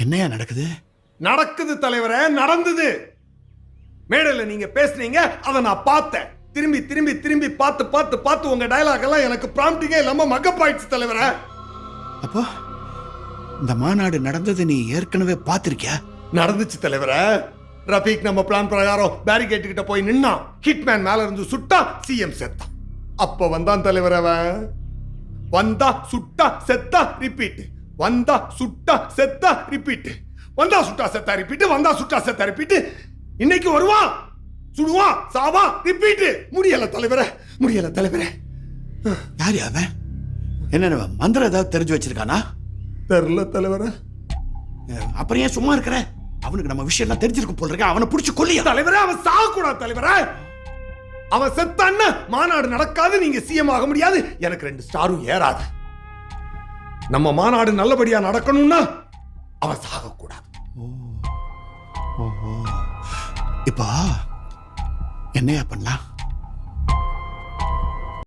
என்னையா நடக்குது? நடக்குது தலைவரே, நடந்தது. மேடையில நீங்க பேசுனீங்க, அதை நான் பார்த்தேன். திரும்பி திரும்பி திரும்பி பார்த்து பார்த்து பார்த்து உங்க டயலாக் எல்லாம் எனக்கு ப்ராம்ப்டிங்கே இல்லாம மக்கப்பாயிடுச்சு தலைவரே. அப்போ இந்த மாநாடு நடந்தது நீ ஏற்கனவே பார்த்திருக்கியா? நடந்துச்சு தலைவரே. ரஃபீக் நம்ம பிளான் பிரகாரம் பேரிகேட் கிட்ட போய் நின்னா, ஹிட்மேன் மேல இருந்து சுட்டா, சிஎம் செத்தான். அப்ப வந்தான் தலைவர் அவன். வந்தா சுட்டா செத்தா ரிப்பீட், வந்தா சுட்டா செத்தா ரிப்பீட், வந்தா சுட்டா செத்தா ரிப்பீட், வந்தா சுட்டா செத்தா ரிப்பீட். இன்னைக்கு வருவான், சுடுவான், சாவா, ரிப்பீட். முடியல தலைவரே, முடியல தலைவரே. யாரு அவன்? என்ன மந்திரம் ஏதாவது தெரிஞ்சு வச்சிருக்கானா? தெரியல தலைவரே. அப்புறம் ஏன் சும்மா இருக்கிற? அவனுக்கு நம்ம விஷயம் எல்லாம் தெரிஞ்சிருக்கும் போல இருக்க. அவனை பிடிச்சு கொல்லியா? தலைவரே, அவன் சாகக்கூடாது தலைவரே. அவன் செத்தான்னா மாநாடு நடக்காது, நீங்க சிஎம் ஆக முடியாது, எனக்கு 2 ஸ்டாரும் ஏறாது. நம்ம மாநாடு நல்லபடியா நடக்கணும்னா அவன் சாகக்கூடாது. இப்போ என்னையா பண்ணலாம்?